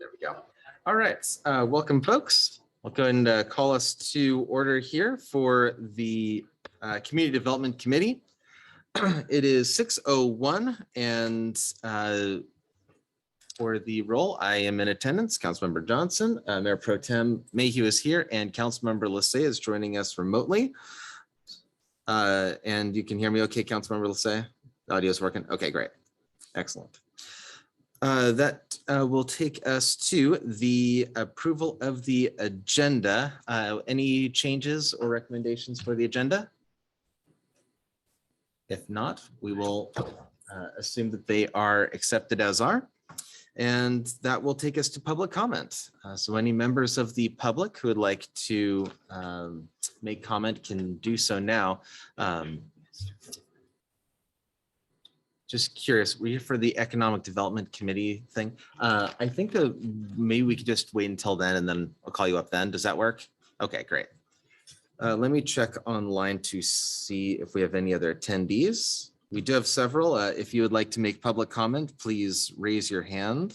There we go. All right, welcome folks. I'll go ahead and call us to order here for the Community Development Committee. It is 6:01 and for the roll, I am in attendance. Councilmember Johnson, Mayor Pro Tem Mayhew is here, and Councilmember Lassay is joining us remotely. And you can hear me okay, Councilmember Lassay? The audio is working? Okay, great. Excellent. That will take us to the approval of the agenda. Any changes or recommendations for the agenda? If not, we will assume that they are accepted as are. And that will take us to public comment. So any members of the public who would like to make comment can do so now. Just curious, were you for the Economic Development Committee thing? I think that maybe we could just wait until then and then I'll call you up then. Does that work? Okay, great. Let me check online to see if we have any other attendees. We do have several. If you would like to make public comment, please raise your hand.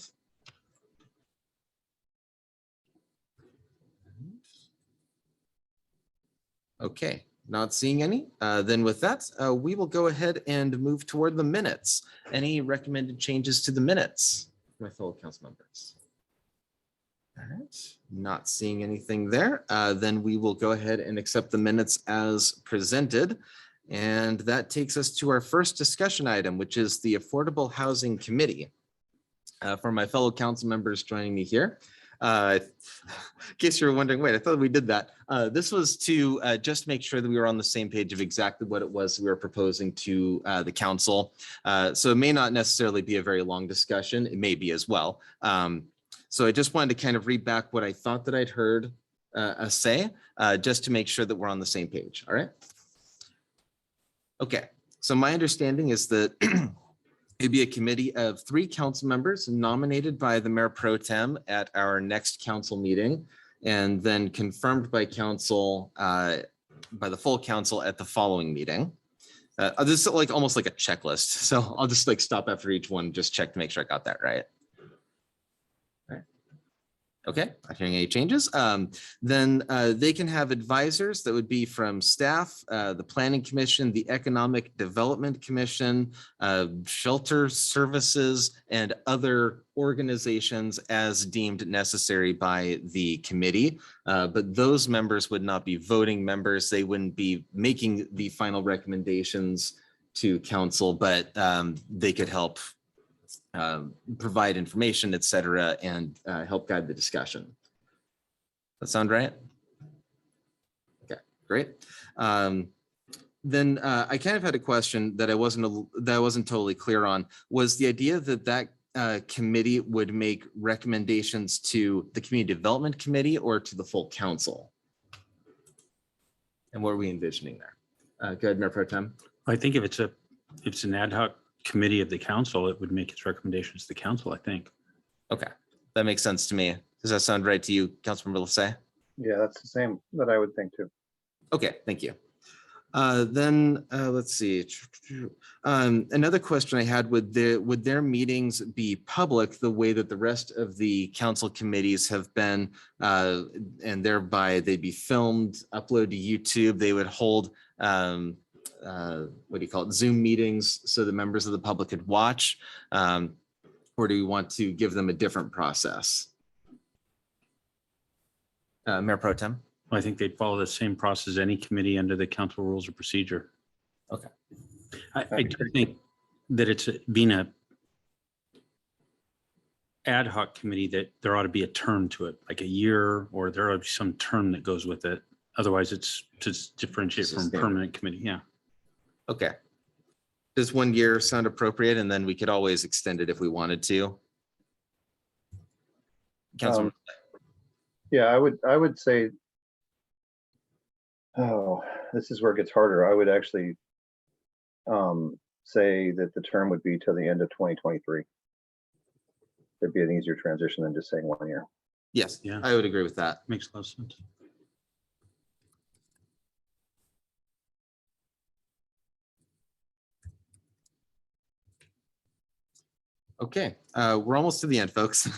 Okay. Not seeing any. Then with that, we will go ahead and move toward the minutes. Any recommended changes to the minutes, my fellow council members? All right, not seeing anything there. Then we will go ahead and accept the minutes as presented. And that takes us to our first discussion item, which is the Affordable Housing Committee. For my fellow council members joining me here, in case you were wondering, wait, I thought we did that. This was to just make sure that we were on the same page of exactly what it was we were proposing to the council. So it may not necessarily be a very long discussion. It may be as well. So I just wanted to kind of read back what I thought that I'd heard us say, just to make sure that we're on the same page. All right. Okay. So my understanding is that it'd be a committee of 3 council members nominated by the Mayor Pro Tem at our next council meeting, and then confirmed by council, by the full council at the following meeting. This is like almost like a checklist. So I'll just like stop after each one, just check to make sure I got that right. Okay, not hearing any changes. Then they can have advisors that would be from staff, the Planning Commission, the Economic Development Commission, shelter services, and other organizations as deemed necessary by the committee. But those members would not be voting members. They wouldn't be making the final recommendations to council, but they could help provide information, et cetera, and help guide the discussion. That sound right? Okay, great. Then I kind of had a question that I wasn't totally clear on. Was the idea that that committee would make recommendations to the Community Development Committee or to the full council? And what are we envisioning there? Go ahead, Mayor Pro Tem. I think if it's an ad hoc committee of the council, it would make its recommendations to the council, I think. Okay, that makes sense to me. Does that sound right to you, Councilmember Lassay? Yeah, that's the same that I would think too. Okay, thank you. Then let's see. Another question I had, would their meetings be public the way that the rest of the council committees have been, and thereby they'd be filmed, uploaded to YouTube? They would hold what do you call it, Zoom meetings so the members of the public could watch, or do we want to give them a different process? Mayor Pro Tem. I think they'd follow the same process as any committee under the council rules of procedure. Okay. I do think that it's being a ad hoc committee that there ought to be a term to it, like a year, or there ought to be some term that goes with it. Otherwise, it's to differentiate from permanent committee. Yeah. Okay. Does 1 year sound appropriate? And then we could always extend it if we wanted to. Councilman. Yeah, I would say, oh, this is where it gets harder. I would actually say that the term would be till the end of 2023. It'd be an easier transition than just saying 1 year. Yes, yeah, I would agree with that. Makes a lot of sense. Okay, we're almost to the end, folks,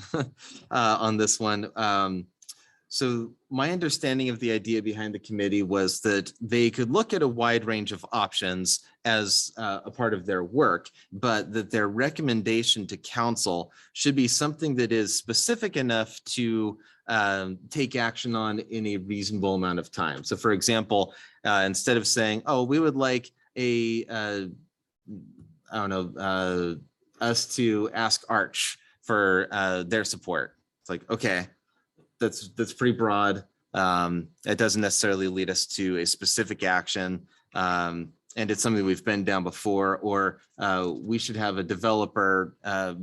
on this one. So my understanding of the idea behind the committee was that they could look at a wide range of options as a part of their work, but that their recommendation to council should be something that is specific enough to take action on in a reasonable amount of time. So for example, instead of saying, oh, we would like a, I don't know, us to ask Arch for their support. It's like, okay, that's pretty broad. It doesn't necessarily lead us to a specific action. And it's something we've been down before, or we should have a developer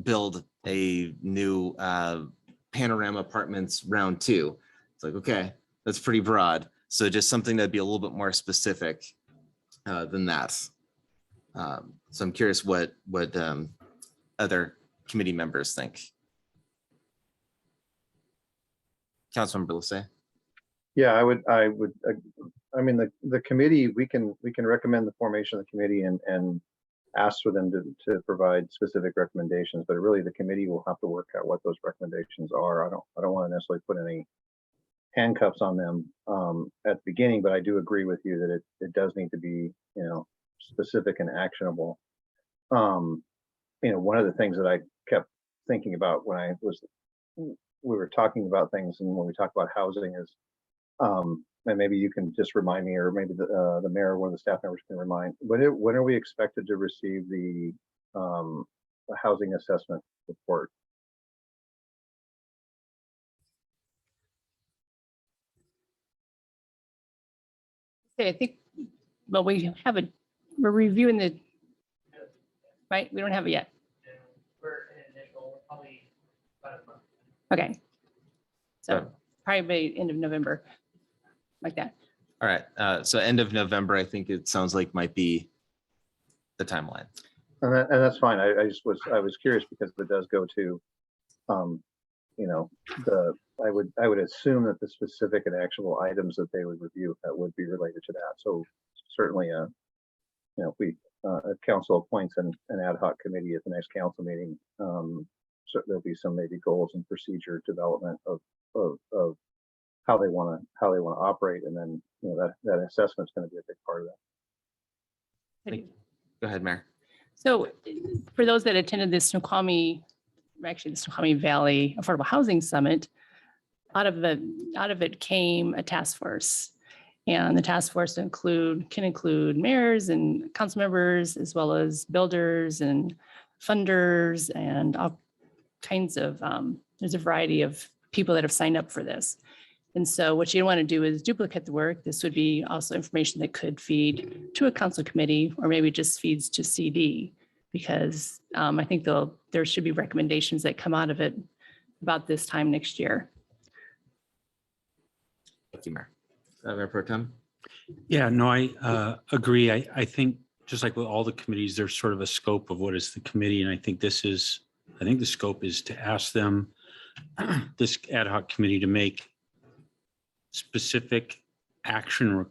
build a new panorama apartments round 2. It's like, okay, that's pretty broad. So just something that'd be a little bit more specific than that. So I'm curious what other committee members think. Councilmember Lissay. Yeah, I mean, the committee, we can recommend the formation of the committee and ask for them to provide specific recommendations, but really the committee will have to work out what those recommendations are. I don't want to necessarily put any handcuffs on them at the beginning, but I do agree with you that it does need to be, specific and actionable. One of the things that I kept thinking about when we were talking about things, and when we talk about housing is, and maybe you can just remind me, or maybe the mayor or one of the staff members can remind, when are we expected to receive the housing assessment report? Okay, I think, well, we're reviewing right? We don't have it yet. We're in initial, probably about a month. Okay. So Sure. probably by end of November, like that. All right, so end of November, I think it sounds like might be the timeline. And that's fine. I was curious because it does go to, I would assume that the specific and actionable items that they would review that would be related to that. So certainly, if we, if council appoints an ad hoc committee at the next council meeting, so there'll be some maybe goals and procedure development of how they want to operate, and then that assessment's going to be a big part of that. Go ahead, Mayor. So for those that attended the Snoqualmie Valley Affordable Housing Summit, out of it came a task force. And the task force can include mayors and council members, as well as builders and funders and all kinds of, there's a variety of people that have signed up for this. And so what you want to do is duplicate the work. This would be also information that could feed to a council committee, or maybe just feeds to CD, because I think there should be recommendations that come out of it about this time next year. Thank you, Mayor. Mayor Pro Tem. Yeah, no, I agree. I think just like with all the committees, there's sort of a scope of what is the committee. And I think the scope is to ask them, this ad hoc committee, to make specific actionable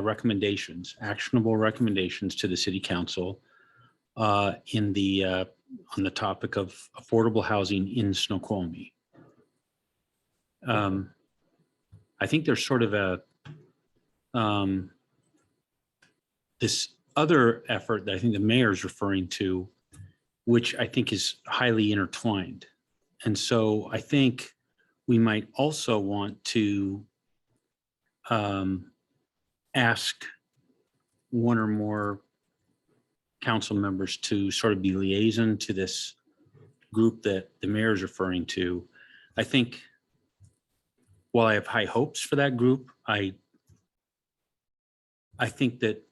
recommendations to the city council on the topic of affordable housing in Snoqualmie. I think there's sort of this other effort that I think the mayor is referring to, which I think is highly intertwined. And so I think we might also want to ask one or more council members to sort of be liaison to this group that the mayor is referring to. I think while I have high hopes for that group, I think that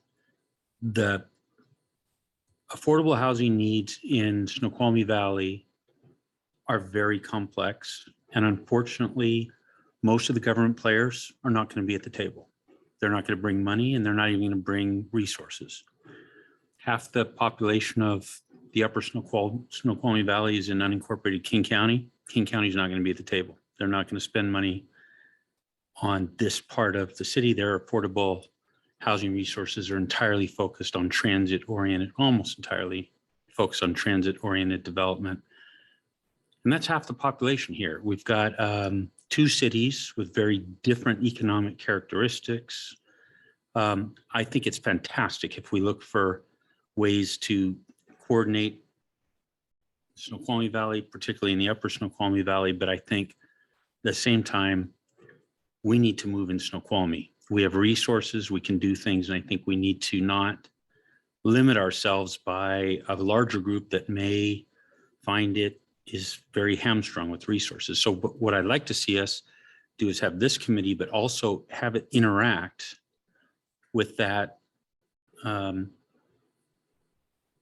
the affordable housing needs in Snoqualmie Valley are very complex. And unfortunately, most of the government players are not going to be at the table. They're not going to bring money, and they're not even going to bring resources. Half the population of the upper Snoqualmie Valley is in unincorporated King County. King County is not going to be at the table. They're not going to spend money on this part of the city. Their affordable housing resources are entirely focused on transit-oriented, almost entirely focus on transit-oriented development. And that's half the population here. We've got 2 cities with very different economic characteristics. I think it's fantastic if we look for ways to coordinate Snoqualmie Valley, particularly in the upper Snoqualmie Valley, but I think at the same time, we need to move in Snoqualmie. We have resources, we can do things, and I think we need to not limit ourselves by a larger group that may find it is very hamstrung with resources. So what I'd like to see us do is have this committee, but also have it interact with that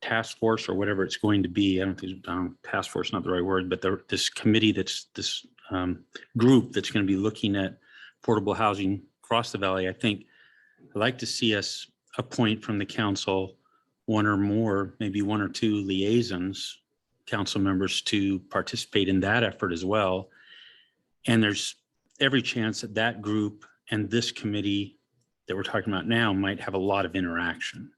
task force or whatever it's going to be. I don't think task force is not the right word, but this committee, that's this group that's going to be looking at affordable housing across the valley. I think I'd like to see us appoint from the council one or more, maybe 1 or 2 liaisons, council members to participate in that effort as well. And there's every chance that that group and this committee that we're talking about now might have a lot of interaction.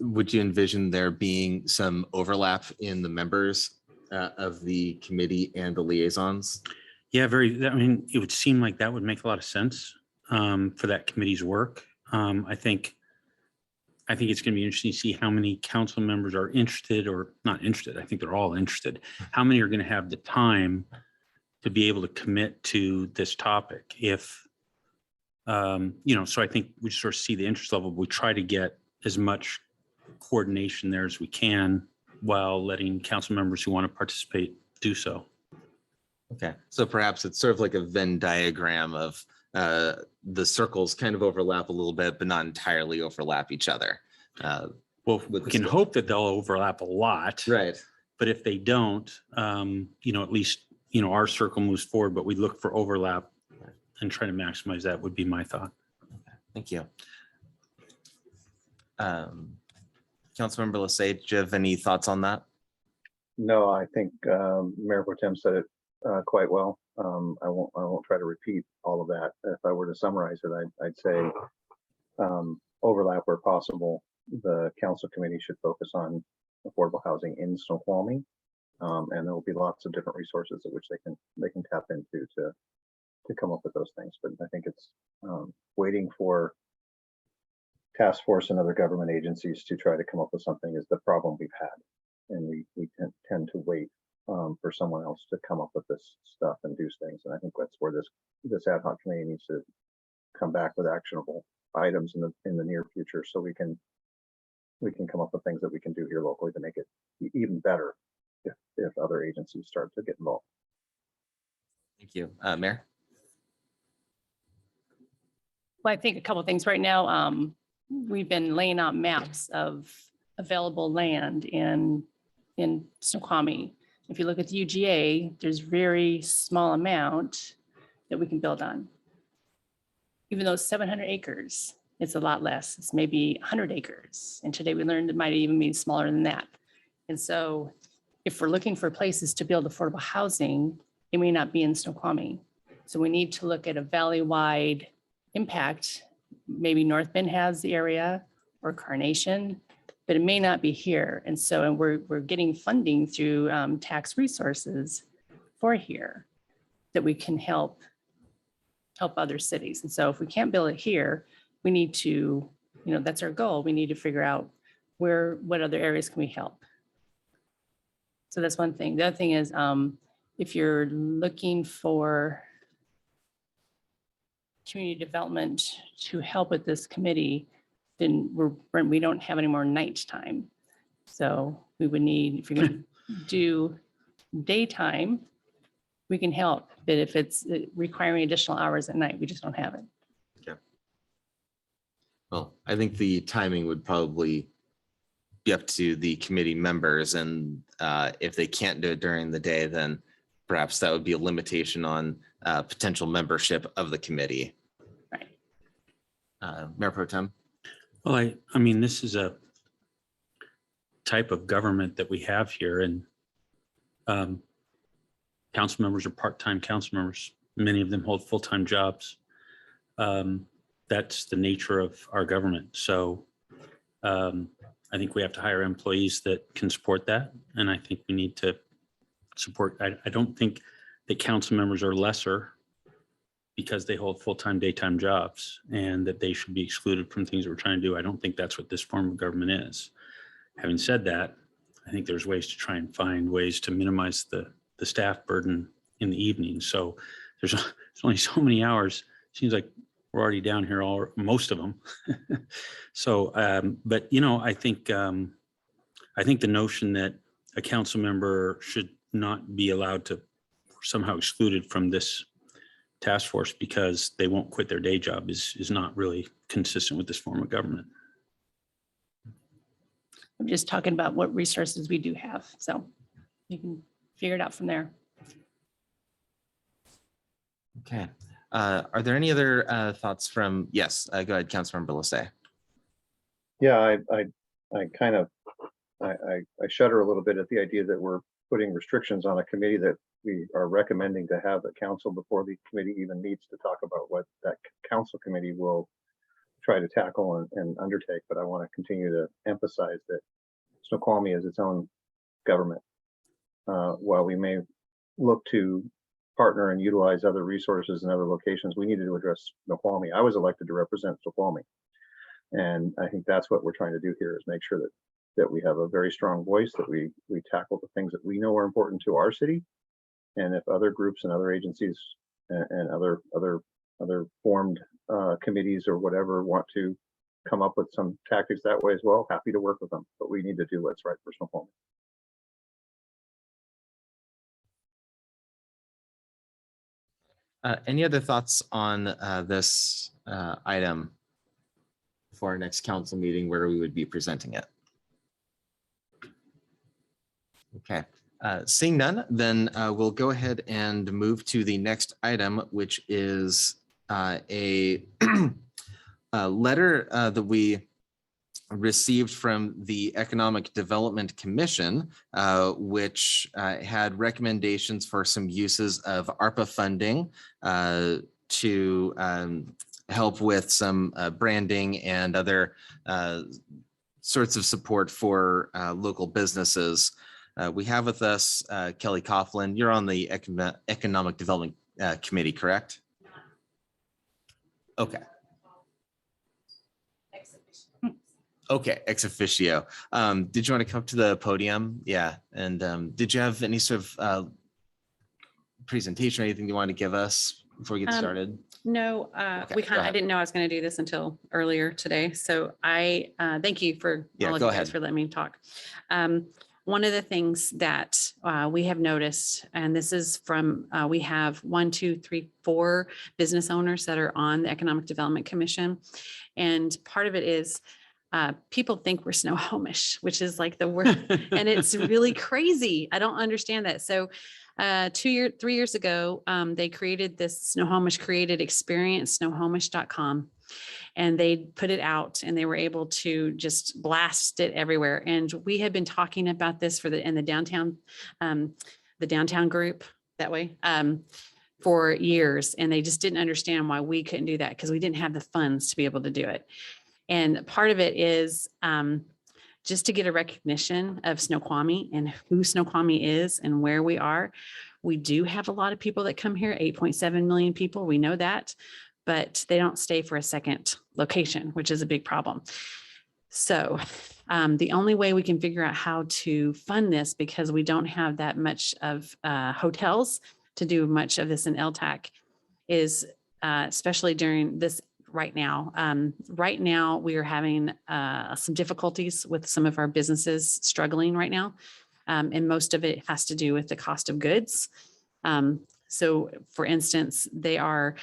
Would you envision there being some overlap in the members of the committee and the liaisons? Yeah, I mean, it would seem like that would make a lot of sense for that committee's work. I think it's going to be interesting to see how many council members are interested or not interested. I think they're all interested. How many are going to have the time to be able to commit to this topic? If, so I think we sort of see the interest level. We try to get as much coordination there as we can while letting council members who want to participate do so. Okay, so perhaps it's sort of like a Venn diagram of the circles kind of overlap a little bit, but not entirely overlap each other. Well, we can hope that they'll overlap a lot. Right. But if they don't, at least, our circle moves forward, but we look for overlap and try to maximize that would be my thought. Okay, thank you. Councilmember Lesage, do you have any thoughts on that? No, I think Mayor Pro Tem said it quite well. I won't try to repeat all of that. If I were to summarize it, I'd say overlap where possible. The council committee should focus on affordable housing in Snoqualmie, and there will be lots of different resources at which they can tap into to come up with those things. But I think it's waiting for task force and other government agencies to try to come up with something is the problem we've had, and we tend to wait for someone else to come up with this stuff and do things. And I think that's where this ad hoc committee needs to come back with actionable items in the near future, so we can come up with things that we can do here locally to make it even better if other agencies start to get involved. Thank you. Mayor? Well, I think a couple of things right now. We've been laying out maps of available land in Snoqualmie. If you look at the UGA, there's very small amount that we can build on. Even though it's 700 acres, it's a lot less. It's maybe 100 acres. And today we learned it might even be smaller than that. And so if we're looking for places to build affordable housing, it may not be in Snoqualmie. So we need to look at a valley-wide impact. Maybe North Bend has the area or Carnation, but it may not be here. And so we're getting funding through tax resources for here that we can help other cities. And so if we can't build it here, we need to, that's our goal. We need to figure out what other areas can we help. So that's one thing. The other thing is if you're looking for community development to help with this committee, then we don't have any more night time. So we would need, if you're going to do daytime, we can help. But if it's requiring additional hours at night, we just don't have it. Okay. Well, I think the timing would probably be up to the committee members. And if they can't do it during the day, then perhaps that would be a limitation on potential membership of the committee. Right. Mayor Pro Tem? Well, I mean, this is a type of government that we have here, and council members are part-time council members. Many of them hold full-time jobs. That's the nature of our government. So I think we have to hire employees that can support that. And I think we need to support, I don't think that council members are lesser because they hold full-time, daytime jobs and that they should be excluded from things that we're trying to do. I don't think that's what this form of government is. Having said that, I think there's ways to try and find ways to minimize the staff burden in the evening. So there's only so many hours. Seems like we're already down here, most of them. So, but I think the notion that a council member should not be allowed to somehow excluded from this task force because they won't quit their day job is not really consistent with this form of government. I'm just talking about what resources we do have. So you can figure it out from there. Okay. Are there any other thoughts from, yes, go ahead, Councilmember Belisay. Yeah, I kind of, I shudder a little bit at the idea that we're putting restrictions on a committee that we are recommending to have a council before the committee even meets to talk about what that council committee will try to tackle and undertake. But I want to continue to emphasize that Snoqualmie is its own government. While we may look to partner and utilize other resources in other locations, we needed to address Snoqualmie. I was elected to represent Snoqualmie. And I think that's what we're trying to do here is make sure that we have a very strong voice, that we tackle the things that we know are important to our city. And if other groups and other agencies and other formed committees or whatever want to come up with some tactics that way as well, happy to work with them. But we need to do what's right for Snoqualmie. Any other thoughts on this item for our next council meeting where we would be presenting it? Okay, seeing none, then we'll go ahead and move to the next item, which is a letter that we received from the Economic Development Commission, which had recommendations for some uses of ARPA funding to help with some branding and other sorts of support for local businesses. We have with us Kelly Coughlin. You're on the Economic Development Committee, correct? Okay. Okay, ex officio. Did you want to come to the podium? Yeah, and did you have any sort of presentation or anything you want to give us before we get started? No, Okay, we go kind of, I ahead. didn't know I was going to do this until earlier today. So I thank you for Yeah, all of go you guys ahead. for letting me talk. One of the things that we have noticed, and this is from, we have 1, 2, 3, 4 business owners that are on the Economic Development Commission. And part of it is people think we're Snoqualmie, which is like the word, and it's really crazy. I don't understand that. So 3 years ago, they created this Snoqualmie created experience, snoqualmie.com. And they put it out and they were able to just blast it everywhere. And we had been talking about this for the downtown group that way for years. And they just didn't understand why we couldn't do that because we didn't have the funds to be able to do it. And part of it is just to get a recognition of Snoqualmie and who Snoqualmie is and where we are. We do have a lot of people that come here, 8.7 million people. We know that, but they don't stay for a second location, which is a big problem. So the only way we can figure out how to fund this, because we don't have that much of hotels to do much of this in LTAC, is especially during this right now. Right now, we are having some difficulties with some of our businesses struggling right now. And most of it has to do with the cost of goods. So for instance, they are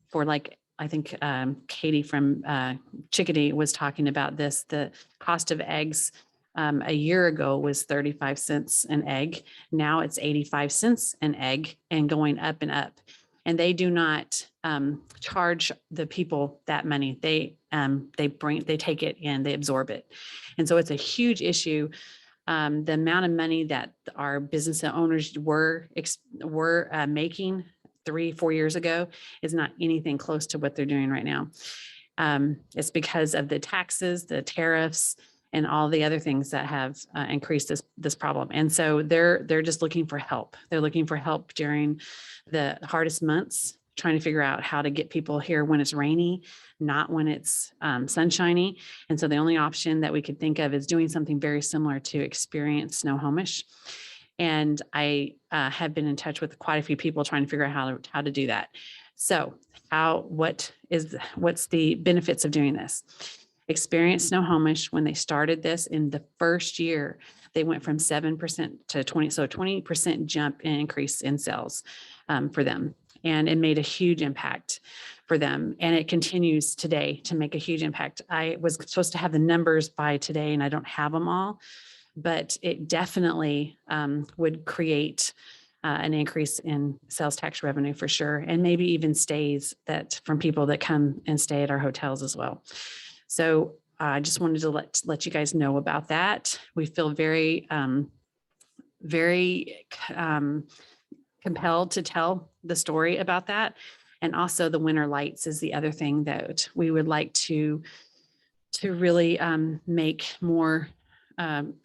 for like, I think Katie from Chickadee was talking about this, the cost of eggs a year ago was 35 cents an egg. Now it's 85 cents an egg and going up and up. And they do not charge the people that money. They take it and they absorb it. And so it's a huge issue. The amount of money that our business owners were making 3-4 years ago is not anything close to what they're doing right now. It's because of the taxes, the tariffs, and all the other things that have increased this problem. And so they're just looking for help. They're looking for help during the hardest months, trying to figure out how to get people here when it's rainy, not when it's sunshiny. And so the only option that we could think of is doing something very similar to Experience Snoqualmie. And I have been in touch with quite a few people trying to figure out how to do that. So what's the benefits of doing this? Experience Snoqualmie, when they started this in the first year, they went from 7% to 20, so 20% jump in increase in sales for them. And it made a huge impact for them. And it continues today to make a huge impact. I was supposed to have the numbers by today and I don't have them all, but it definitely would create an increase in sales tax revenue for sure. And maybe even stays that from people that come and stay at our hotels as well. So I just wanted to let you guys know about that. We feel very compelled to tell the story about that. And also the winter lights is the other thing that we would like to really make more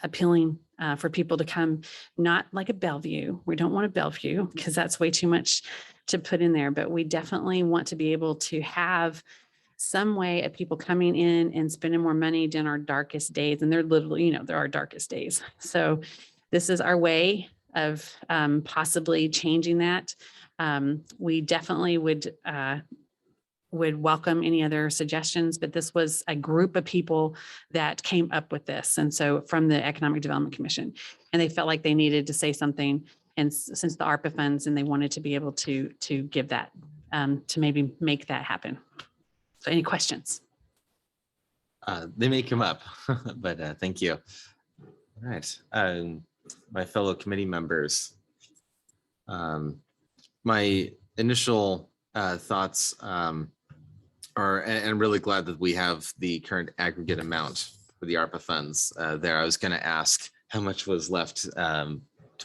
appealing for people to come, not like a Bellevue. We don't want a Bellevue because that's way too much to put in there, but we definitely want to be able to have some way of people coming in and spending more money during our darkest days. And they're literally, they're our darkest days. So this is our way of possibly changing that. We definitely would welcome any other suggestions, but this was a group of people that came up with this. And so from the Economic Development Commission, and they felt like they needed to say something. And since the ARPA funds, and they wanted to be able to give that, to maybe make that happen. So any questions? They may come up, but thank you. All right. My fellow committee members, my initial thoughts are, and I'm really glad that we have the current aggregate amount for the ARPA funds there. I was going to ask how much was left to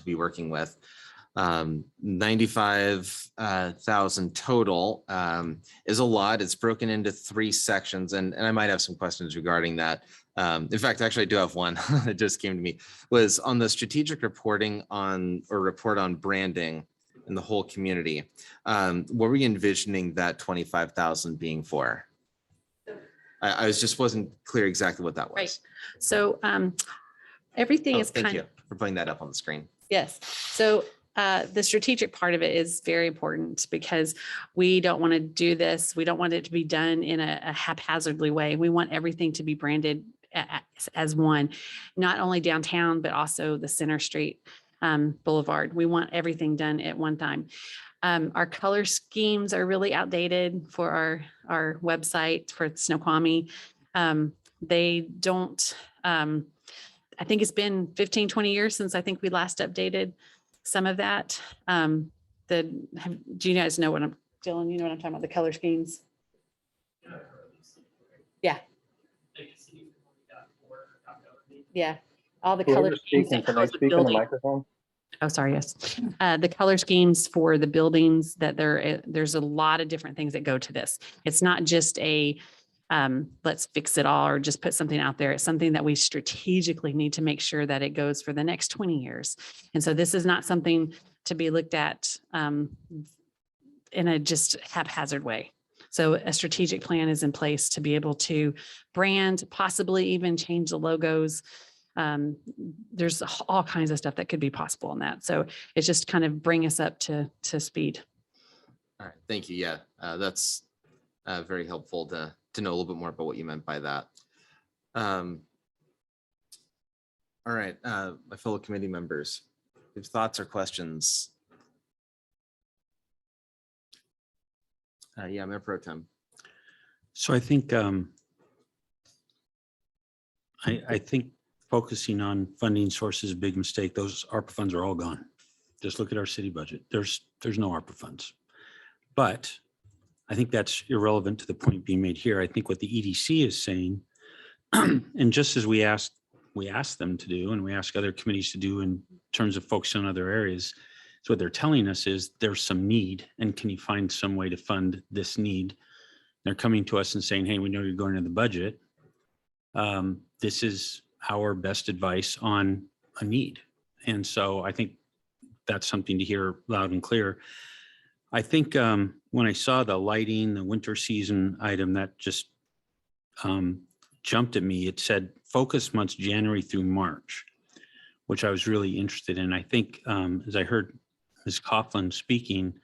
be working with. 95,000 total is a lot. It's broken into 3 sections, and I might have some questions regarding that. In fact, actually, I do have one that just came to me, was on the strategic reporting report on branding in the whole community. What were you envisioning that 25,000 being for? I wasn't clear exactly what that was. Right. So everything is Thank you for putting that up on the screen. Yes. So the strategic part of it is very important because we don't want to do this. We don't want it to be done in a haphazardly way. We want everything to be branded as one, not only downtown, but also the Center Street Boulevard. We want everything done at one time. Our color schemes are really outdated for our website for Snoqualmie. They don't, I think it's been 15, 20 years since I think we last updated some of that. Do you guys know what Dylan, you know what I'm talking about, the color schemes? Yeah. Yeah. All the color schemes that Can go I with the speak in the building. microphone? Oh, sorry, yes. The color schemes for the buildings that there's a lot of different things that go to this. It's not just a let's fix it all or just put something out there. It's something that we strategically need to make sure that it goes for the next 20 years. And so this is not something to be looked at in a just haphazard way. So a strategic plan is in place to be able to brand, possibly even change the logos. There's all kinds of stuff that could be possible in that. So it's just kind of bring us up to speed. All right, thank you. Yeah, that's very helpful to know a little bit more about what you meant by that. All right, my fellow committee members, if you have thoughts or questions. Yeah, Mayor Pro Tem. So I think I think focusing on funding sources is a big mistake. Those ARPA funds are all gone. Just look at our city budget. There's no ARPA funds. But I think that's irrelevant to the point being made here. I think what the EDC is saying, and just as we asked them to do, and we ask other committees to do in terms of focusing on other areas, so what they're telling us is there's some need, and can you find some way to fund this need They're coming to us and saying, hey, we know you're going to the budget. This is our best advice on a need. And so I think that's something to hear loud and clear. I think when I saw the lighting, the winter season item, that just jumped at me. It said focus months January through March, which I was really interested in. I think as I heard Ms. Coughlin speaking,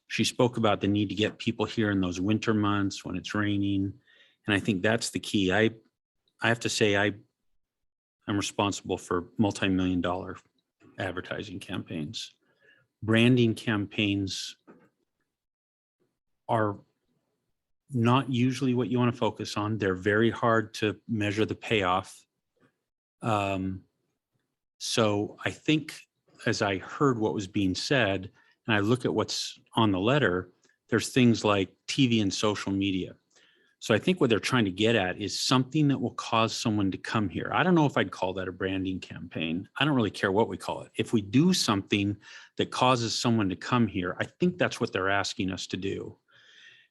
she spoke about the need to get people here in those winter months when it's raining. And I think that's the key. I have to say I'm responsible for multi-million-dollar advertising campaigns. Branding campaigns are not usually what you want to focus on. They're very hard to measure the payoff. So I think as I heard what was being said, and I look at what's on the letter, there's things like TV and social media. So I think what they're trying to get at is something that will cause someone to come here. I don't know if I'd call that a branding campaign. I don't really care what we call it. If we do something that causes someone to come here, I think that's what they're asking us to do.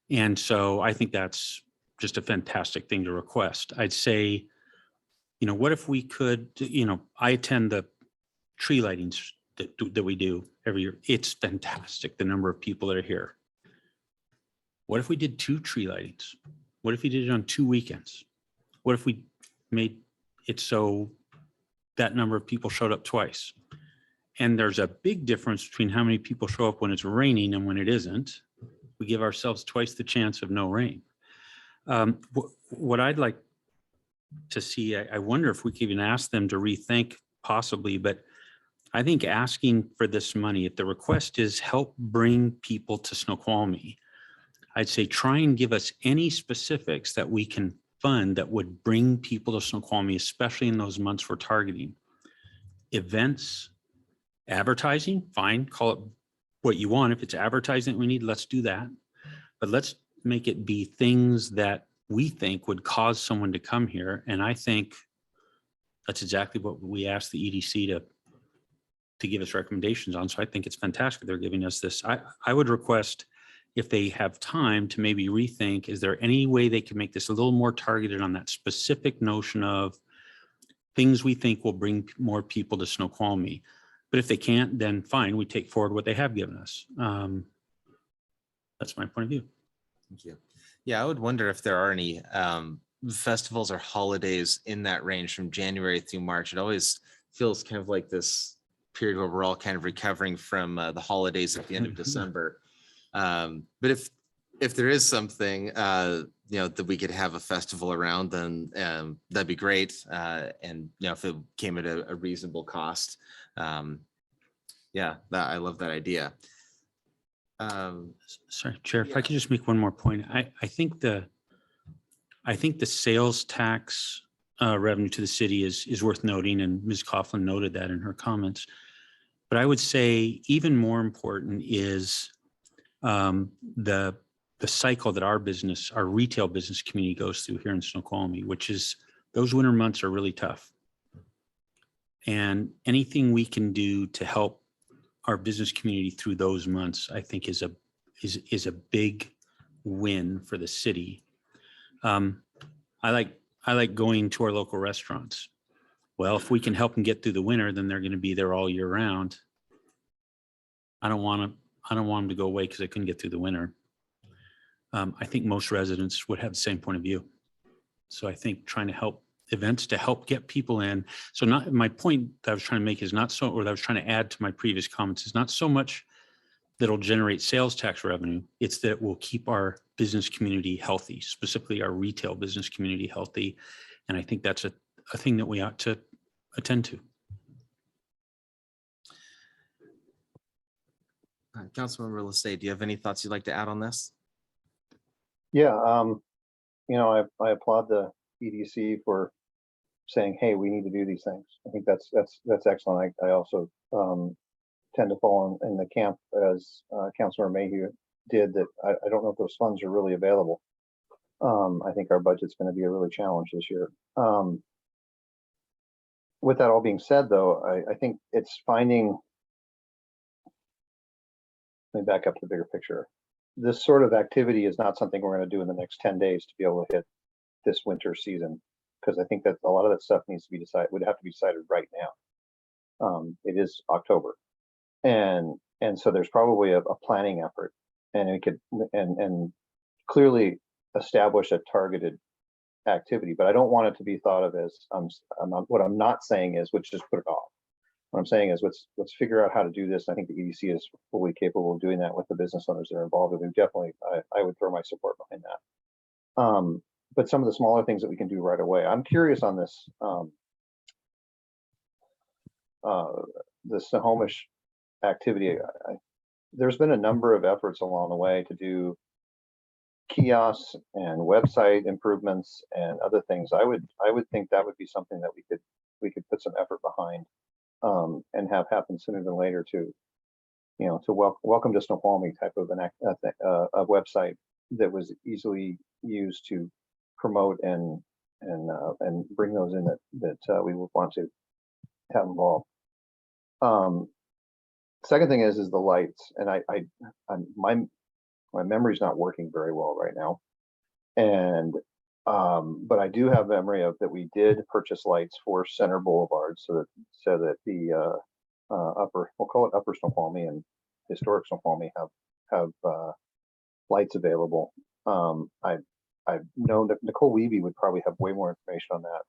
And so I think that's just a fantastic thing to request. I'd say, what if we could, I attend the tree lightings that we do every year. It's fantastic, the number of people that are here. What if we did 2 tree lightings? What if we did it on 2 weekends? What if we made it so that number of people showed up twice? And there's a big difference between how many people show up when it's raining and when it isn't. We give ourselves twice the chance of no rain. What I'd like to see, I wonder if we could even ask them to rethink possibly, but I think asking for this money, if the request is help bring people to Snoqualmie, I'd say try and give us any specifics that we can fund that would bring people to Snoqualmie, especially in those months we're targeting. Events, advertising, fine, call it what you want. If it's advertising we need, let's do that. But let's make it be things that we think would cause someone to come here. And I think that's exactly what we asked the EDC to give us recommendations on. So I think it's fantastic they're giving us this. I would request, if they have time, to maybe rethink, is there any way they can make this a little more targeted on that specific notion of things we think will bring more people to Snoqualmie? But if they can't, then fine, we take forward what they have given us. That's my point of view. Thank you. Yeah, I would wonder if there are any festivals or holidays in that range from January through March. It always feels kind of like this period where we're all kind of recovering from the holidays at the end of December. But if there is something that we could have a festival around, then that'd be great. And if it came at a reasonable cost, I love that idea. Sorry, Chair, if I could just make one more point. I think the sales tax revenue to the city is worth noting, and Ms. Coughlin noted that in her comments. But I would say even more important is the cycle that our retail business community goes through here in Snoqualmie, which is those winter months are really tough. And anything we can do to help our business community through those months, I think is a big win for the city. I like going to our local restaurants. Well, if we can help them get through the winter, then they're going to be there all year round. I don't want them to go away because they couldn't get through the winter. I think most residents would have the same point of view. So I think trying to help events to help get people in. So my point that I was trying to make is not so, or that I was trying to add to my previous comments, is not so much that it'll generate sales tax revenue. It's that it will keep our business community healthy, specifically our retail business community healthy. And I think that's a thing that we ought to attend to. Councilmember Lestay, do you have any thoughts you'd like to add on this? Yeah, I applaud the EDC for saying, hey, we need to do these things. I think that's excellent. I also tend to fall in the camp as Councilor Mayhew did, that I don't know if those funds are really available. I think our budget's going to be a really challenge this year. With that all being said, though, I think it's finding, let me back up to the bigger picture. this sort of activity is not something we're going to do in the next 10 days to be able to hit this winter season, because I think that a lot of that stuff needs to be decided, would have to be decided right now. It is October, and so there's probably a planning effort, and it could and clearly establish a targeted activity. But I don't want it to be thought of as what I'm not saying is let's just put it off. What I'm saying is let's figure out how to do this. I think the EDC is fully capable of doing that with the business owners that are involved. And we definitely, I would throw my support behind that. But some of the smaller things that we can do right away. I'm curious on this, the Snohomish activity. There's been a number of efforts along the way to do kiosks and website improvements and other things. I would think that would be something that we could put some effort behind, and have happen sooner than later to, welcome to Snoqualmie type of a website that was easily used to promote and bring those in that we would want to have involved. Second thing is the lights, and my memory's not working very well right now, and but I do have memory of that we did purchase lights for Center Boulevard, so that the we'll call it Upper Snoqualmie and Historic Snoqualmie have lights available. I've known that Nicole Weeby would probably have way more information on that,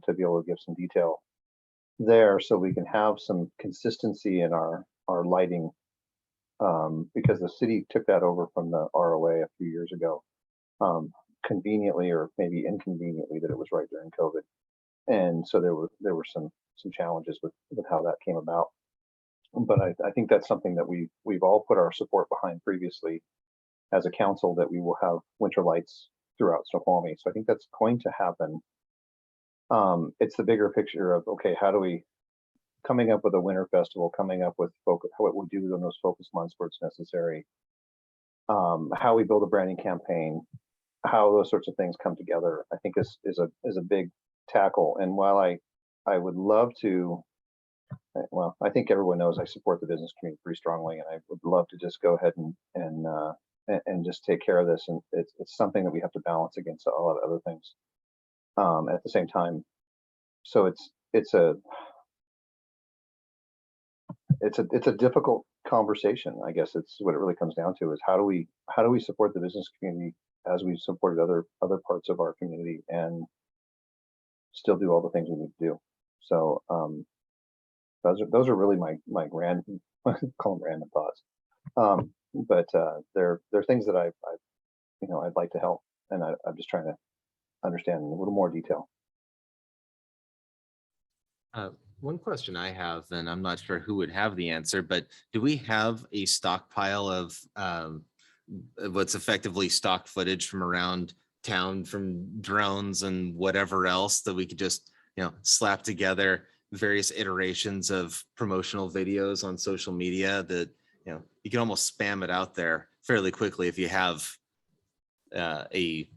to be able to give some detail there, so we can have some consistency in our lighting, because the city took that over from the ROA a few years ago, conveniently or maybe inconveniently, that it was right during COVID, and so there were some challenges with how that came about. But I think that's something that we've all put our support behind previously as a council, that we will have winter lights throughout Snoqualmie. So I think that's going to happen. It's the bigger picture of, okay, how do we, coming up with a winter festival, coming up with focus, what we do in those focus months where it's necessary, how we build a branding campaign, how those sorts of things come together, I think is a big tackle. And while I would love to, well, I think everyone knows I support the business community pretty strongly, and I would love to just go ahead and just take care of this. And it's something that we have to balance against a lot of other things at the same time. So it's a difficult conversation. I guess it's what it really comes down to, is how do we support the business community as we supported other parts of our community, and still do all the things we need to do. So those are really my grand, call them random thoughts. But they're things that I'd like to help, and I'm just trying to understand in a little more detail. One question I have, and I'm not sure who would have the answer, but do we have a stockpile of what's effectively stock footage from around town, from drones and whatever else, that we could just, slap together various iterations of promotional videos on social media that, you can almost spam it out there fairly quickly if you have a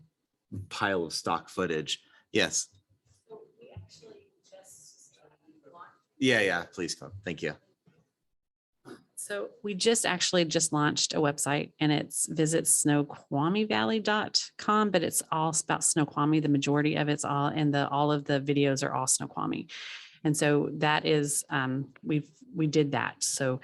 pile of stock footage? Yes. So we actually just Yeah, please come. Thank you. So we just launched a website, and it's visit snoqualmievalley.com, but it's all about Snoqualmie. The majority of it's all, and all of the videos are all Snoqualmie. And so that is, we did that. So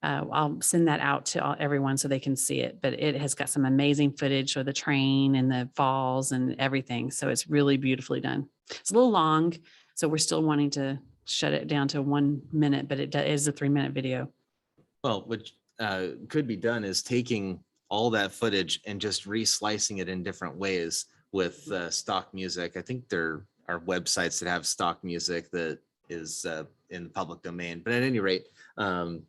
I'll send that out to everyone so they can see it, but it has got some amazing footage of the train and the falls and everything. So it's really beautifully done. It's a little long, so we're still wanting to shut it down to 1 minute, but it is a 3-minute video. Well, what could be done is taking all that footage and just reslicing it in different ways with stock music. I think there are websites that have stock music that is in the public domain, but at any rate, and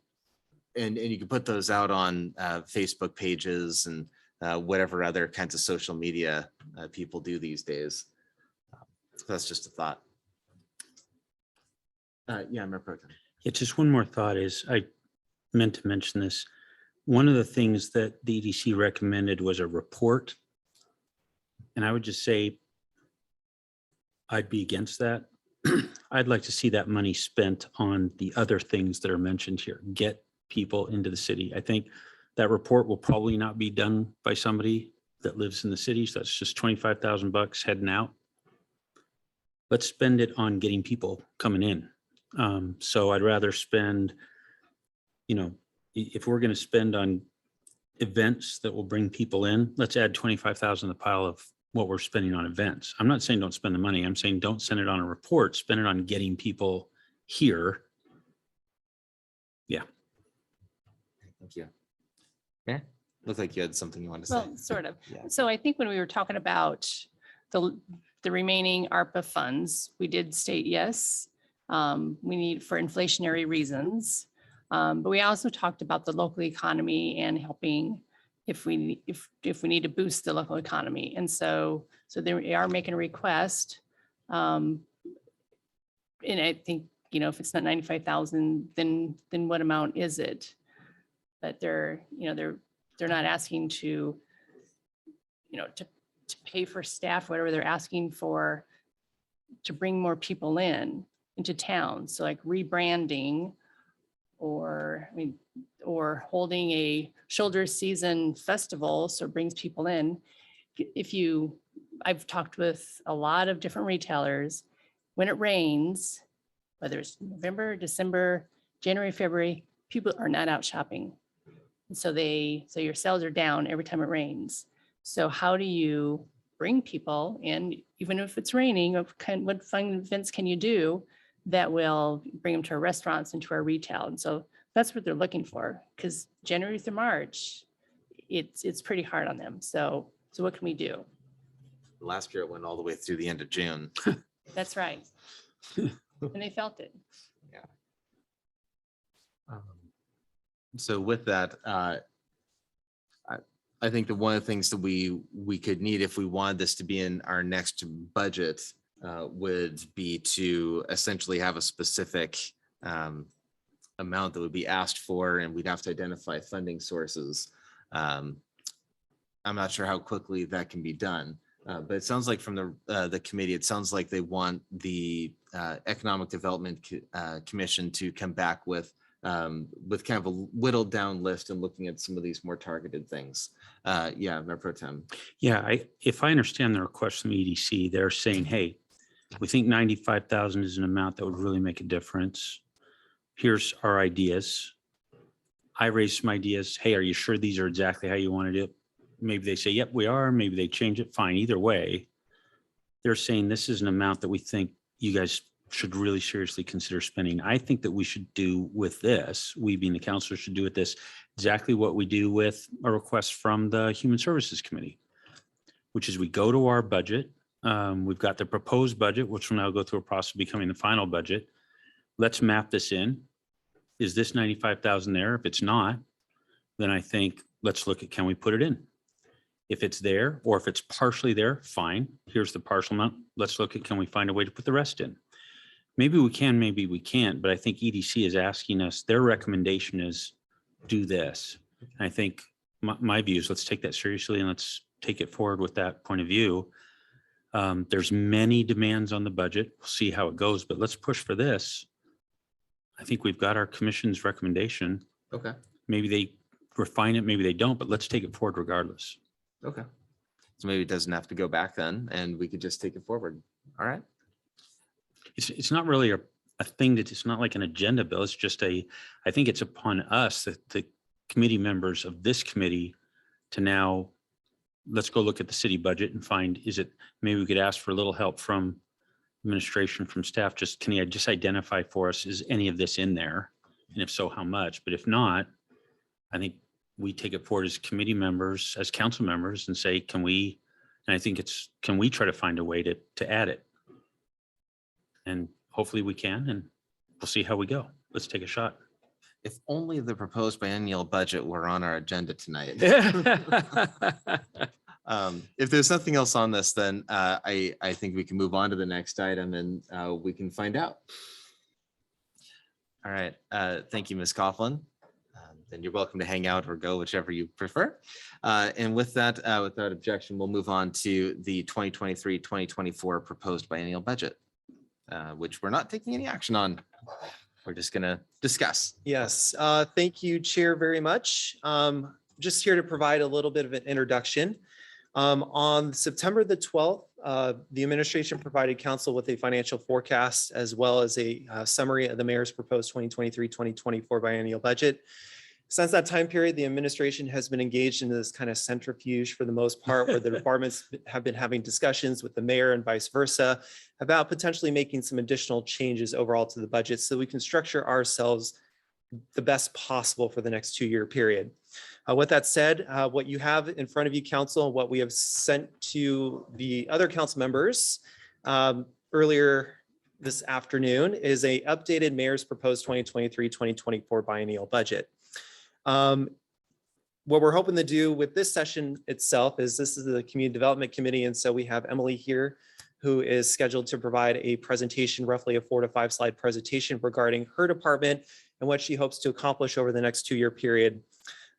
you can put those out on Facebook pages and whatever other kinds of social media people do these days. So that's just a thought. Yeah, Mayor Pro Tem. Yeah, just one more thought is, I meant to mention this. One of the things that the EDC recommended was a report. And I would just say, I'd be against that. I'd like to see that money spent on the other things that are mentioned here. Get people into the city. I think That report will probably not be done by somebody that lives in the city. So that's just $25,000 heading out. Let's spend it on getting people coming in. So I'd rather spend, if we're going to spend on events that will bring people in, let's add 25,000 to the pile of what we're spending on events. I'm not saying don't spend the money. I'm saying don't send it on a report, spend it on getting people here. Yeah. Thank you. Yeah, looked like you had something you wanted to say. Well, sort of. Yeah. So I think when we were talking about the remaining ARPA funds, we did state, yes, we need for inflationary reasons. But we also talked about the local economy and helping if we need to boost the local economy. And so they are making a request. And I think, if it's not 95,000, then what amount is it? But they're not asking to pay for staff, whatever they're asking for, to bring more people into town. So like rebranding or holding a shoulder season festival. So it brings people in. I've talked with a lot of different retailers. When it rains, whether it's November, December, January, February, people are not out shopping. So your sales are down every time it rains. So how do you bring people in, even if it's raining? What fun events can you do that will bring them to our restaurants and to our retail? And so that's what they're looking for, because January through March, it's pretty hard on them. So what can we do? Last year it went all the way through the end of June. That's right. And they felt it. So with that, I think that one of the things that we could need if we wanted this to be in our next budget would be to essentially have a specific amount that would be asked for, and we'd have to identify funding sources. I'm not sure how quickly that can be done, but it sounds like from the committee, it sounds like they want the Economic Development Commission to come back with kind of a whittled down list and looking at some of these more targeted things. Yeah, Mayor Pro Tem. Yeah, if I understand the request from EDC, they're saying, hey, we think 95,000 is an amount that would really make a difference. Here's our ideas. I raised some ideas. Hey, are you sure these are exactly how you want to do it? Maybe they say, yep, we are. Maybe they change it. Fine. Either way, they're saying this is an amount that we think you guys should really seriously consider spending. I think that we should do with this, we being the council should do with this, exactly what we do with a request from the Human Services Committee, which is we go to our budget. We've got the proposed budget, which will now go through a process of becoming the final budget. Let's map this in. Is this 95,000 there? If it's not, then I think let's look at, can we put it in? If it's there, or if it's partially there, fine. Here's the partial amount. Let's look at, can we find a way to put the rest in? Maybe we can, maybe we can't, but I think EDC is asking us, their recommendation is do this. And I think my view is let's take that seriously and let's take it forward with that point of view. There's many demands on the budget. We'll see how it goes, but let's push for this. I think we've got our commission's recommendation. Okay. Maybe they refine it, maybe they don't, but let's take it forward regardless. Okay. So maybe it doesn't have to go back then, and we could just take it forward. All right. It's not really a thing that it's not like an agenda bill. It's just I think it's upon us, the committee members of this committee, to now let's go look at the city budget and find, maybe we could ask for a little help from administration, from staff. Can you just identify for us, is any of this in there? And if so, how much? But if not, I think we take it forward as committee members, as council members, and say, can we try to find a way to add it? And hopefully we can, and we'll see how we go. Let's take a shot. If only the proposed biennial budget were on our agenda tonight. If there's nothing else on this, then I think we can move on to the next item, and we can find out. All right. Thank you, Ms. Coughlin. Then you're welcome to hang out or go, whichever you prefer. And with that, without objection, we'll move on to the 2023-2024 proposed biennial budget, which we're not taking any action on. We're just going to discuss. Yes, thank you, Chair, very much. just here to provide a little bit of an introduction. On September the 12th, the administration provided council with a financial forecast as well as a summary of the mayor's proposed 2023-2024 biennial budget. Since that time period, the administration has been engaged in this kind of centrifuge for the most part, where the departments have been having discussions with the mayor and vice versa about potentially making some additional changes overall to the budget so we can structure ourselves the best possible for the next 2-year period. With that said, what you have in front of you, council, and what we have sent to the other council members earlier this afternoon is a updated mayor's proposed 2023-2024 biennial budget. What we're hoping to do with this session itself is this is the Community Development Committee, and so we have Emily here, who is scheduled to provide a presentation, roughly a 4 to 5 slide presentation regarding her department and what she hopes to accomplish over the next 2-year period.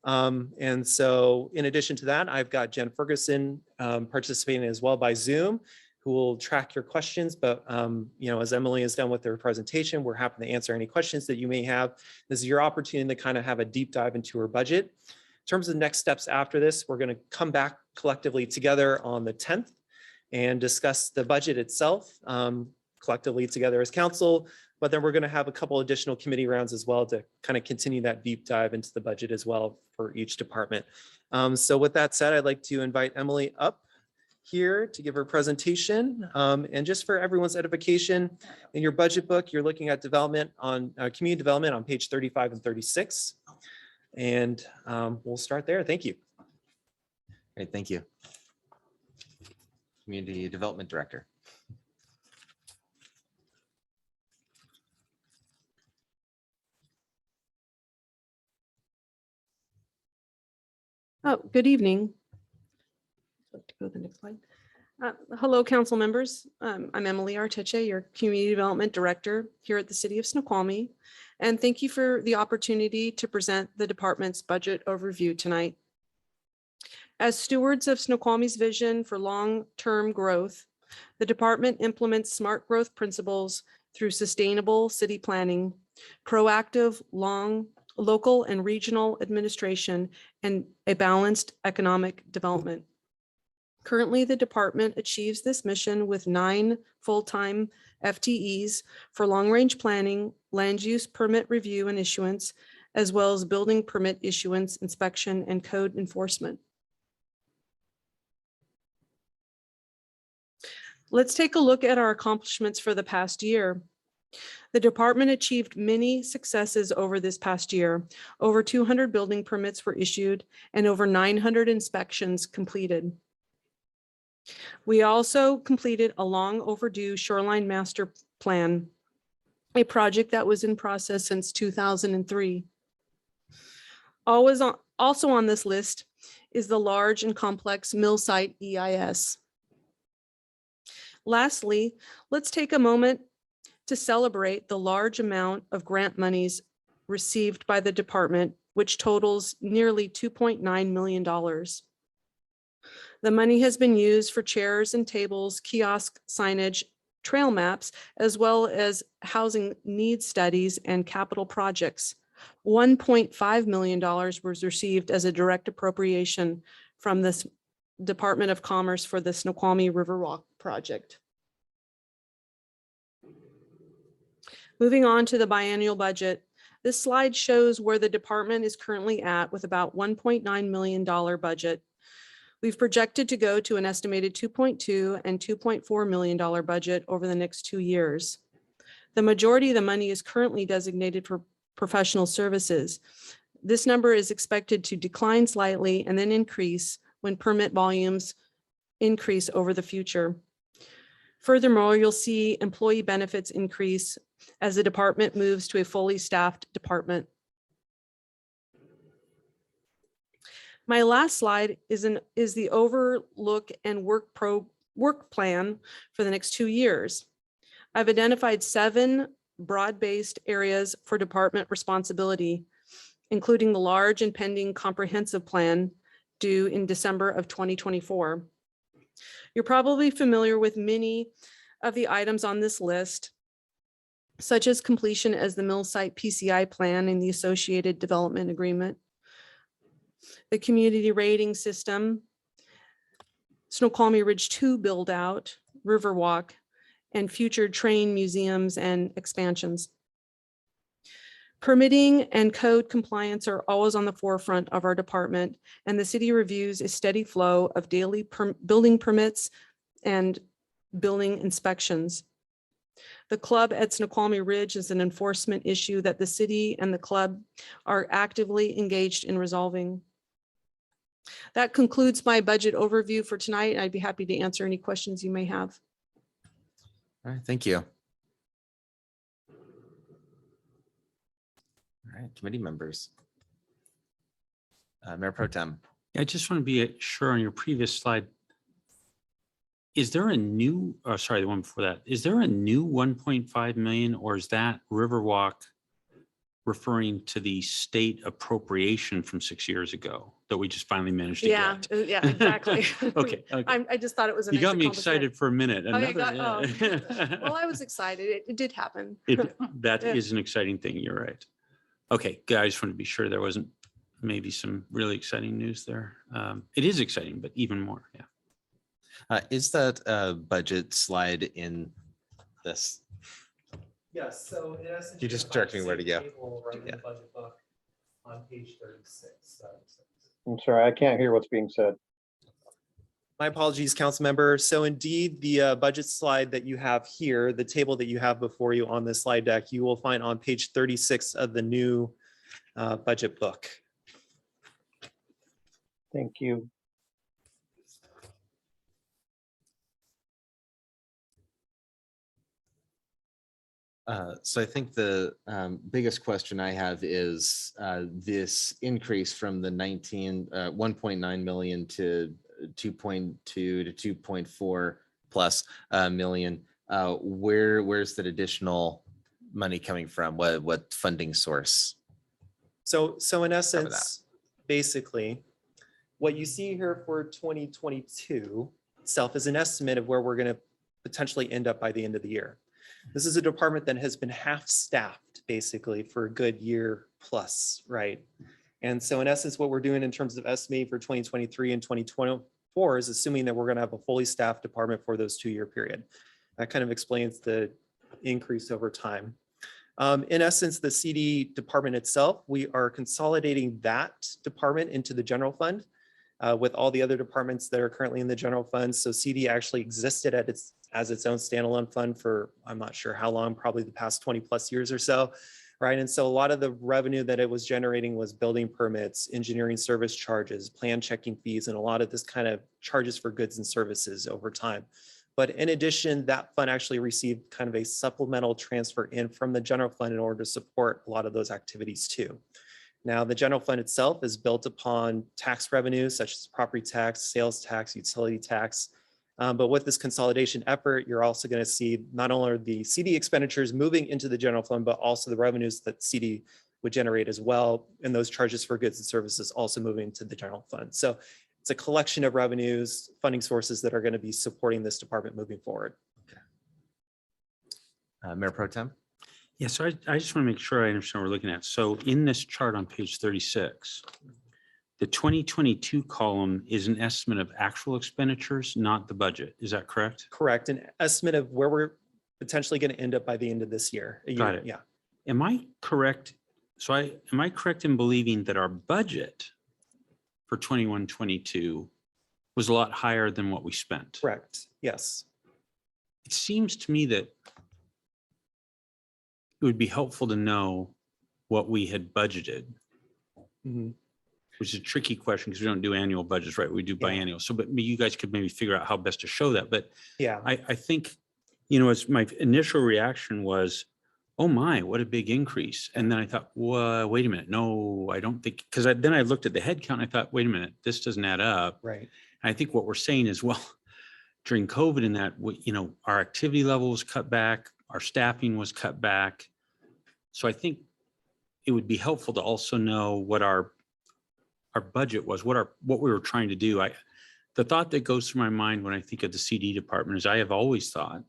And so in addition to that, I've got Jen Ferguson participating as well by Zoom, who will track your questions. But as Emily is done with their presentation, we're happy to answer any questions that you may have. This is your opportunity to kind of have a deep dive into her budget. In terms of next steps after this, we're going to come back collectively together on the 10th and discuss the budget itself collectively together as council. But then we're going to have a couple additional committee rounds as well to kind of continue that deep dive into the budget as well for each department. So with that said, I'd like to invite Emily up here to give her presentation. And just for everyone's edification, in your budget book, you're looking at development on community development on page 35 and 36. And we'll start there. Thank you. Great, thank you. Community Development Director. Oh, good evening. Let's go to the next slide. Hello, council members. I'm Emily Arteche, your Community Development Director here at the City of Snoqualmie. And thank you for the opportunity to present the department's budget overview tonight. As stewards of Snoqualmie's vision for long-term growth, the department implements smart growth principles through sustainable city planning, proactive local and regional administration, and a balanced economic development. Currently, the department achieves this mission with 9 full-time FTEs for long-range planning, land use permit review and issuance, as well as building permit issuance, inspection, and code enforcement. Let's take a look at our accomplishments for the past year. The department achieved many successes over this past year. Over 200 building permits were issued and over 900 inspections completed. We also completed a long overdue shoreline master plan, a project that was in process since 2003. Also on this list is the large and complex mill site EIS. Lastly, let's take a moment to celebrate the large amount of grant monies received by the department, which totals nearly $2.9 million. The money has been used for chairs and tables, kiosk signage, trail maps, as well as housing needs studies and capital projects. $1.5 million was received as a direct appropriation from this Department of Commerce for the Snoqualmie Riverwalk project. Moving on to the biennial budget. This slide shows where the department is currently at with about $1.9 million budget. We've projected to go to an estimated $2.2 and $2.4 million budget over the next 2 years. The majority of the money is currently designated for professional services. This number is expected to decline slightly and then increase when permit volumes increase over the future. Furthermore, you'll see employee benefits increase as the department moves to a fully staffed department. My last slide is the overlook and work plan for the next 2 years. I've identified 7 broad-based areas for department responsibility, including the large and pending comprehensive plan due in December of 2024. You're probably familiar with many of the items on this list, such as completion as the mill site PCI plan and the associated development agreement, the community rating system, Snoqualmie Ridge 2 build out, Riverwalk, and future train museums and expansions. Permitting and code compliance are always on the forefront of our department, and the city reviews a steady flow of daily building permits and building inspections. The club at Snoqualmie Ridge is an enforcement issue that the city and the club are actively engaged in resolving. That concludes my budget overview for tonight. I'd be happy to answer any questions you may have. All right, thank you. All right, committee members. Mayor Pro Tem. I just want to be sure on your previous slide. Is there a new, oh, sorry, the one before that, is there a new 1.5 million, or is that Riverwalk referring to the state appropriation from 6 years ago that we just finally managed to Yeah, get? yeah, exactly. Okay. I just thought it was an You got extra me complicated. excited for a minute. Oh, you Another- Well, I was excited. It did happen. That Yeah. is an exciting thing. You're right. Okay, I just want to be sure there wasn't maybe some really exciting news there. It is exciting, but even more. Yeah. Is that budget slide in this? Yes, so in essence. You can just find direct the me where to same go. table right in Yeah. the budget book on page 36. I'm sorry, I can't hear what's being said. My apologies, council member. So indeed, the budget slide that you have here, the table that you have before you on this slide deck, you will find on page 36 of the new budget book. Thank you. So I think the biggest question I have is this increase from the 1.9 million to 2.2 to 2.4 plus million. Where's that additional money coming from? What funding source? So in that. essence, basically, what you see here for 2022 itself is an estimate of where we're going to potentially end up by the end of the year. This is a department that has been half-staffed basically for a good year plus, right? And so in essence, what we're doing in terms of estimating for 2023 and 2024 is assuming that we're going to have a fully staffed department for those 2-year period. That kind of explains the increase over time. In essence, the CD department itself, we are consolidating that department into the general fund with all the other departments that are currently in the general fund. So CD actually existed as its own standalone fund for, I'm not sure how long, probably the past 20 plus years or so, right? And so a lot of the revenue that it was generating was building permits, engineering service charges, plan checking fees, and a lot of this kind of charges for goods and services over time. But in addition, that fund actually received kind of a supplemental transfer in from the general fund in order to support a lot of those activities too. Now, the general fund itself is built upon tax revenues such as property tax, sales tax, utility tax. But with this consolidation effort, you're also going to see not only the CD expenditures moving into the general fund, but also the revenues that CD would generate as well. And those charges for goods and services also moving to the general fund. So it's a collection of revenues, funding sources that are going to be supporting this department moving forward. Mayor Pro Tem? Yeah, so I just want to make sure I understand what we're looking at. So in this chart on page 36, the 2022 column is an estimate of actual expenditures, not the budget. Is that correct? Correct. An estimate of where we're potentially going to end up by the end of this year. Got it. Yeah. Am I correct? So am I correct in believing that our budget for 21-22 was a lot higher than what we spent? Correct. Yes. It seems to me that it would be helpful to know what we had budgeted, Mhm. which is a tricky question because we don't do annual budgets, right? We do Yeah. biannual. So, but you guys could maybe figure out how best to show that. But Yeah. I think, it's my initial reaction was, oh my, what a big increase. And then I thought, well, wait a minute. No, I don't think, because then I looked at the head count. And I thought, wait a minute, this doesn't add up. Right. And I think what we're saying is, well, during COVID and that, our activity level was cut back, our staffing was cut back. So I think it would be helpful to also know what our budget was, what we were trying to do. The thought that goes through my mind when I think of the CD department is I have always thought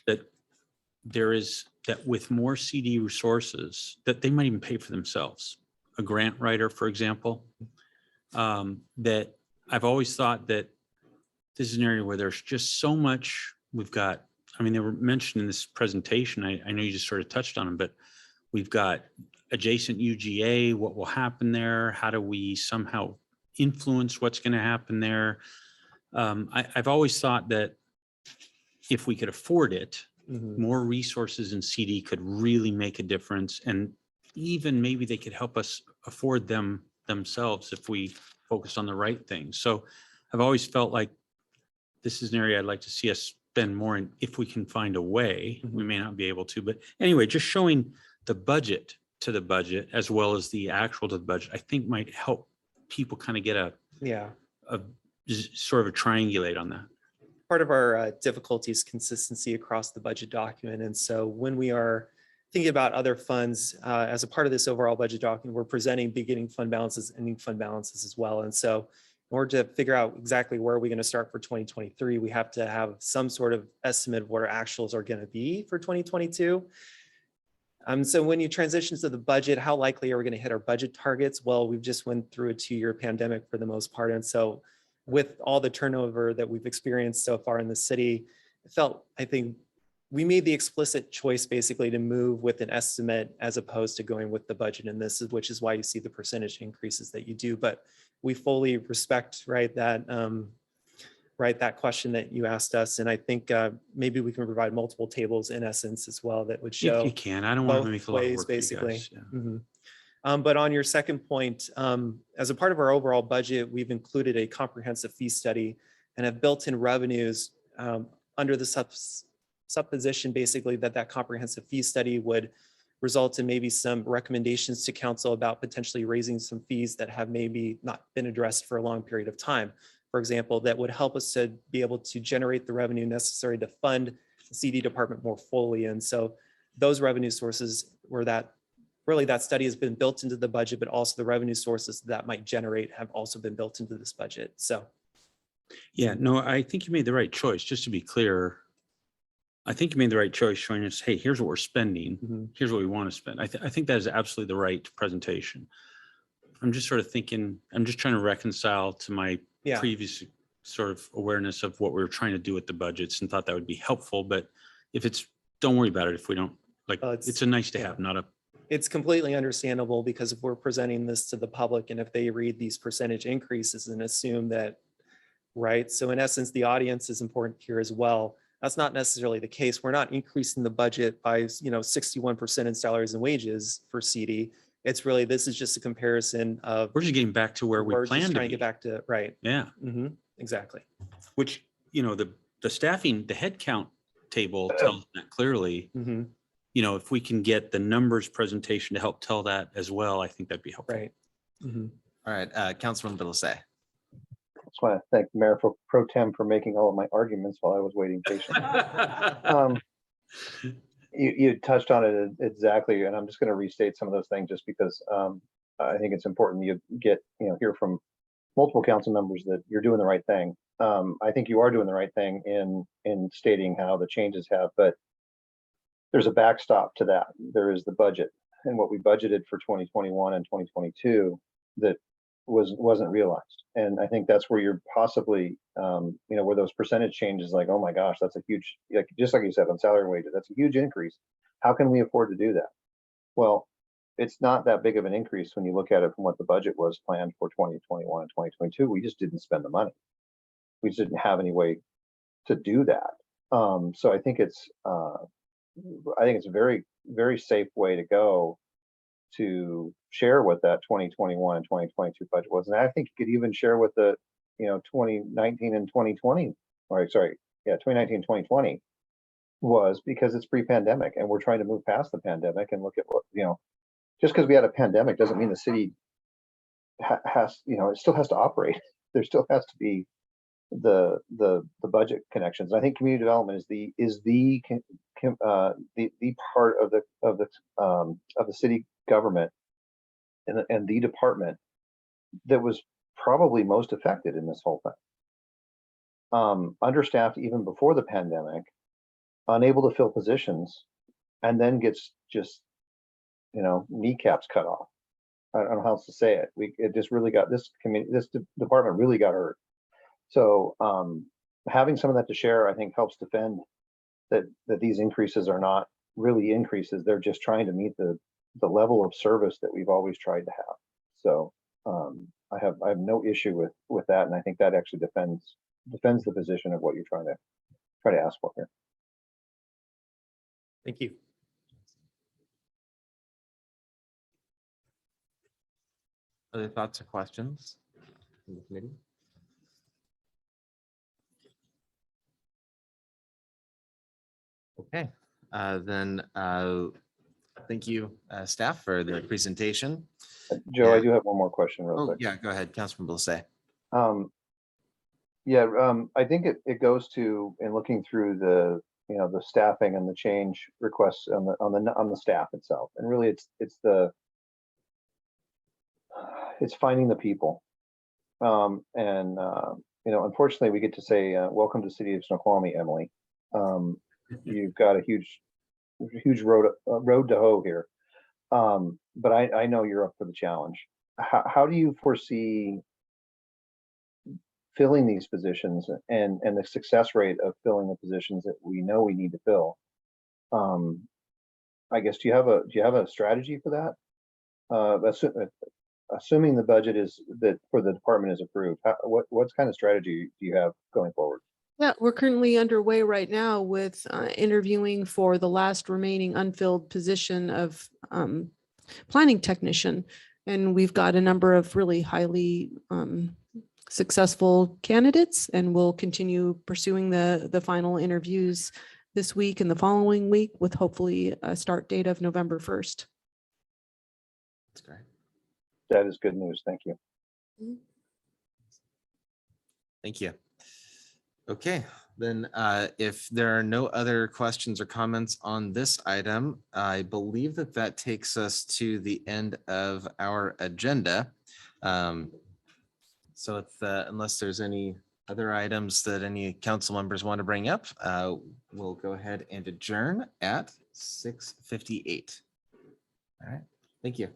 that that with more CD resources, that they might even pay for themselves. a grant writer, for example, that I've always thought that this is an area where there's just so much we've got. I mean, they were mentioned in this presentation. I know you just sort of touched on them, but we've got adjacent UGA, what will happen there? How do we somehow influence what's going to happen there? I've always thought that if we could afford it, more resources in CD could really make a difference. And even maybe they could help us afford them themselves if we focus on the right things. So I've always felt like this is an area I'd like to see us spend more in if we can find a way. We may not be able to, but anyway, just showing the budget to the budget as well as the actual to the budget, I think might help people kind of get a sort of a triangulate on that. Part of our difficulty is consistency across the budget document. And so when we are thinking about other funds, as a part of this overall budget document, we're presenting beginning fund balances, ending fund balances as well. And so in order to figure out exactly where are we going to start for 2023, we have to have some sort of estimate of what our actuals are going to be for 2022. So when you transition to the budget, how likely are we going to hit our budget targets? Well, we've just went through a 2-year pandemic for the most part. And so with all the turnover that we've experienced so far in the city, I think we made the explicit choice basically to move with an estimate as opposed to going with the budget. And this is, which is why you see the percentage increases that you do. But we fully respect, right, that question that you asked us. And I think maybe we can provide multiple tables in essence as well that would show. If you can, I don't want to both make a lot of ways, work for you basically. guys. Yeah. But on your second point, as a part of our overall budget, we've included a comprehensive fee study and have built in revenues under the supposition basically that comprehensive fee study would result in maybe some recommendations to council about potentially raising some fees that have maybe not been addressed for a long period of time. For example, that would help us to be able to generate the revenue necessary to fund the CD department more fully. And so those revenue sources were that study has been built into the budget, but also the revenue sources that might generate have also been built into this budget. So. Yeah, no, I think you made the right choice. Just to be clear, I think you made the right choice showing us, hey, here's what we're spending. Here's what we want to spend. I think that is absolutely the right presentation. I'm just sort of thinking, I'm just trying to reconcile to my previous sort of awareness of what we were trying to do with the budgets and thought that would be helpful. But if it's, don't worry about it. If we don't, like, it's a nice to have, not a. It's completely understandable because if we're presenting this to the public and if they read these percentage increases and assume that, right? So in essence, the audience is important here as well. That's not necessarily the case. We're not increasing the budget by 61% in salaries and wages for CD. It's really, this is just a comparison of. We're just getting back to where we planned to trying to be. get back to, right. Yeah. Exactly. Which, the staffing, the head count table tells that clearly. If we can get the numbers presentation to help tell that as well, I think that'd be helpful. Right. All right, Councilman Belisay. I just want to thank Mayor Pro Tem for making all of my arguments while I was waiting patiently. You touched on it exactly, and I'm just going to restate some of those things just because I think it's important you get hear from multiple council members that you're doing the right thing. I think you are doing the right thing in stating how the changes have, but there's a backstop to that. There is the budget and what we budgeted for 2021 and 2022 that wasn't realized. And I think that's where you're possibly, where those percentage changes, like, oh my gosh, that's a huge, just like you said, on salary and wages, that's a huge increase. How can we afford to do that? Well, it's not that big of an increase when you look at it from what the budget was planned for 2021 and 2022. We just didn't spend the money. We just didn't have any way to do that. So I think it's a very, very safe way to go to share what that 2021 and 2022 budget was. And I think you could even share with the, 2019 and 2020, or sorry, 2019 and 2020 was, because it's pre-pandemic and we're trying to move past the pandemic and look at what, just because we had a pandemic doesn't mean the city has, it still has to operate. There still has to be the budget connections. I think community development is the part of the city government and the department that was probably most affected in this whole thing. Understaffed even before the pandemic, unable to fill positions, and then gets just kneecaps cut off. I don't know how else to say it. It just really got this committee, department really got hurt. So having some of that to share, I think helps defend that these increases are not really increases. They're just trying to meet the level of service that we've always tried to have. So I have no issue with that. And I think that actually defends the position of what you're trying to ask for here. Thank you. Other thoughts or questions from the committee? Okay, then thank you, staff, for the presentation. Joe, I Yeah. do have one more question real Oh, quick. yeah, go ahead, Councilman Blissett. I think it goes to, in looking through the staffing and the change requests on the staff itself, and really it's finding the people. Unfortunately, we get to say welcome to City of Snoqualmie, Emily. You've got a huge road to hoe here, but I know you're up for the challenge. How do you foresee filling these positions and the success rate of filling the positions that we know we need to fill? I guess, do you have a strategy for that? Assuming the budget for the department is approved, what kind of strategy do you have going forward? Yeah, we're currently underway right now with interviewing for the last remaining unfilled position of planning technician. And we've got a number of really highly successful candidates, and we'll continue pursuing the final interviews this week and the following week, with hopefully a start date of November 1st. That's great. That is good news. Thank you. Thank you. Okay, then if there are no other questions or comments on this item, I believe that takes us to the end of our agenda. So unless there's any other items that any council members want to bring up, we'll go ahead and adjourn at 6:58. All right, thank you.